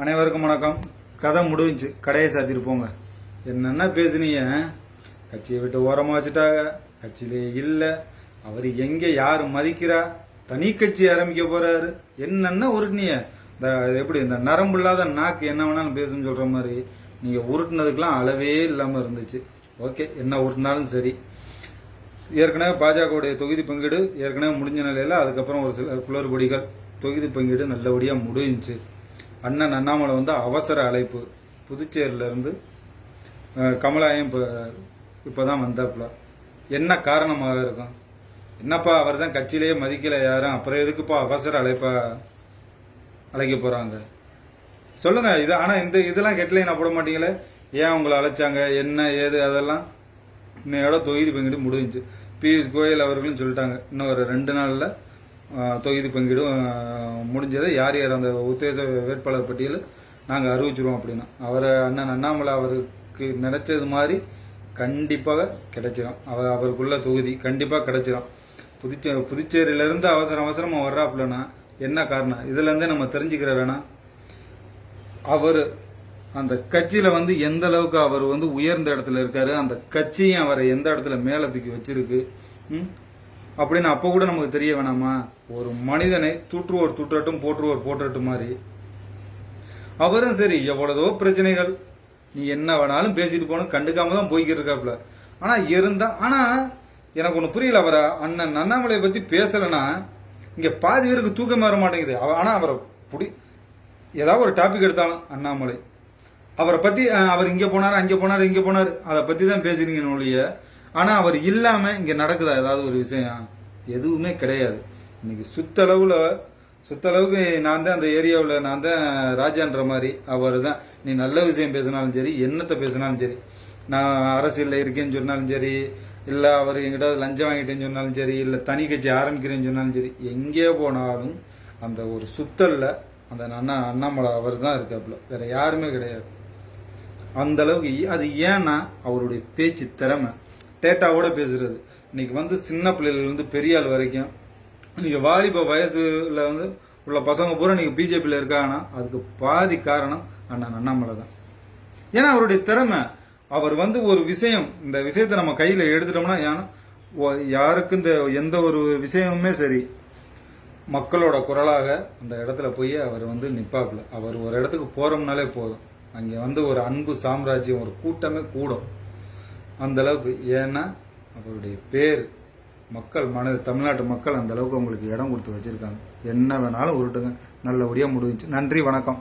அனைவருக்கும் வணக்கம். கதை முடிஞ்சு, கடையை சாத்திட்டு போங்க. என்னென்ன பேசுனீங்க? கட்சியை விட்டு ஓரமாக வச்சுட்டாங்க, கட்சியிலே இல்லை, அவர் எங்கே யார் மதிக்கிறா, தனி கட்சி ஆரம்பிக்க போறாரு, என்னென்ன உருட்டுனீங்க. இந்த எப்படி இந்த நரம்பு இல்லாத நாக்கு என்ன வேணாலும் பேசுன்னு சொல்ற மாதிரி நீங்க உருட்டுனதுக்கெல்லாம் அளவே இல்லாம இருந்துச்சு. ஓகே, என்ன உருட்டினாலும் சரி. ஏற்கனவே பாஜகவுடைய தொகுதி பங்கீடு ஏற்கனவே முடிஞ்ச நிலையில அதுக்கப்புறம் ஒரு சில குளறுபடிகள், தொகுதி பங்கீடு நல்லபடியா முடிஞ்சுச்சு. அண்ணன் அண்ணாமலை அவசர அழைப்பு, புதுச்சேரியில இருந்து கமலாயம் இப்பதான் வந்தாப்புல. என்ன காரணமாக இருக்கும்? என்னப்பா அவர் தான் கட்சியிலேயே மதிக்கல யாரும், அப்புறம் எதுக்குப்பா அவசர அழைப்பா அழைக்க போறாங்க சொல்லுங்க. இது ஆனா இதெல்லாம் ஹெட்லைனா போட மாட்டீங்களே, ஏன் உங்களை அழைச்சாங்க, என்ன ஏது, அதெல்லாம் இன்னையோட தொகுதி பங்கீடு முடிஞ்சுச்சு. பியூஷ் கோயல் அவர்களும் சொல்லிட்டாங்க, இன்னும் ஒரு 2 நாள்ல தொகுதி பங்கீடு முடிஞ்சதை யார் யார் அந்த உத்தேச வேட்பாளர் பட்டியல் நாங்கள் அறிவிச்சிருவோம் அப்படின்னு. அவரை அண்ணன் அண்ணாமலை அவருக்கு நினைச்சது மாதிரி கண்டிப்பாக கிடைச்சிடும். அவருக்குள்ள தொகுதி கண்டிப்பாக கிடைச்சிடும். புதுச்சேரியிலிருந்து அவசரமா வர்றாப்புலன்னா என்ன காரணம்? இதுல இருந்தே நம்ம தெரிஞ்சுக்கிற வேணாம். அவர் அந்த கட்சியில எந்த அளவுக்கு அவர் உயர்ந்த இடத்துல இருக்காரு, அந்த கட்சியும் அவரை எந்த இடத்துல மேல தூக்கி வச்சிருக்கு அப்படின்னு அப்ப கூட நமக்கு தெரிய வேணாமா? ஒரு மனிதனை தூற்றுவோர் தூற்றட்டும், போற்றுவோர் போற்றட்டும் மாதிரி அவரும் சரி, எவ்வளவோ பிரச்சனைகள், நீ என்ன வேணாலும் பேசிட்டு போன கண்டுக்காம தான் போய்கிட்டு இருக்காப்ல. ஆனா எனக்கு ஒண்ணு புரியல. அவரை அண்ணன் அண்ணாமலையை பத்தி பேசலன்னா இங்க பாதி பேருக்கு தூக்கம் வர மாட்டேங்குது. ஆனா அவரை ஏதாவது ஒரு டாபிக் எடுத்தாலும் அண்ணாமலை அவரை பத்தி, அவர் இங்க போனாரு அங்க போனாரு இங்க போனாரு, அதை பத்தி தான் பேசுறீங்கன்னு ஒழிய, ஆனா அவர் இல்லாம இங்க நடக்குதா ஏதாவது ஒரு விஷயம்? எதுவுமே கிடையாது. இன்னைக்கு சுத்தளவுக்கு நான் தான் அந்த ஏரியாவில், நான் தான் ராஜான்ற மாதிரி அவர் தான். நீ நல்ல விஷயம் பேசினாலும் சரி, என்னத்தை பேசினாலும் சரி, நான் அரசியலில் இருக்கேன்னு சொன்னாலும் சரி, இல்லை அவர் எங்கிட்ட லஞ்சம் வாங்கிட்டேன்னு சொன்னாலும் சரி, இல்லை தனி கட்சி ஆரம்பிக்கிறேன்னு சொன்னாலும் சரி, எங்கே போனாலும் அந்த ஒரு சுத்தல்ல அந்த அண்ணாமலை அவர் தான் இருக்காப்புல, வேற யாருமே கிடையாது. அந்த அளவுக்கு அது ஏன்னா அவருடைய பேச்சு திறமை, டேட்டாவோட பேசுறது. இன்னைக்கு சின்ன பிள்ளைகள் பெரிய ஆள் வரைக்கும் நீங்க வாலிப வயசுல உள்ள பசங்க பூரா நீங்க பிஜேபியில இருக்காங்கன்னா அதுக்கு பாதி காரணம் அண்ணன் அண்ணாமலை தான். ஏன்னா அவருடைய திறமை. அவர் ஒரு விஷயம், இந்த விஷயத்தை நம்ம கையில எடுத்துட்டோம்னா, யாருக்கு இந்த எந்த ஒரு விஷயமுமே சரி, மக்களோட குரலாக அந்த இடத்துல போய் அவர் நிப்பாப்புல. அவர் ஒரு இடத்துக்கு போறோம்னாலே போதும், அங்க ஒரு அன்பு சாம்ராஜ்யம், ஒரு கூட்டமே கூடும் அந்த அளவுக்கு. ஏன்னா அவருடைய பேர் மக்கள் தமிழ்நாட்டு மக்கள் அந்த அளவுக்கு உங்களுக்கு இடம் கொடுத்து வச்சிருக்காங்க. என்ன வேணாலும் உருட்டுங்க, நல்லபடியா முடிஞ்சுச்சு. நன்றி, வணக்கம்.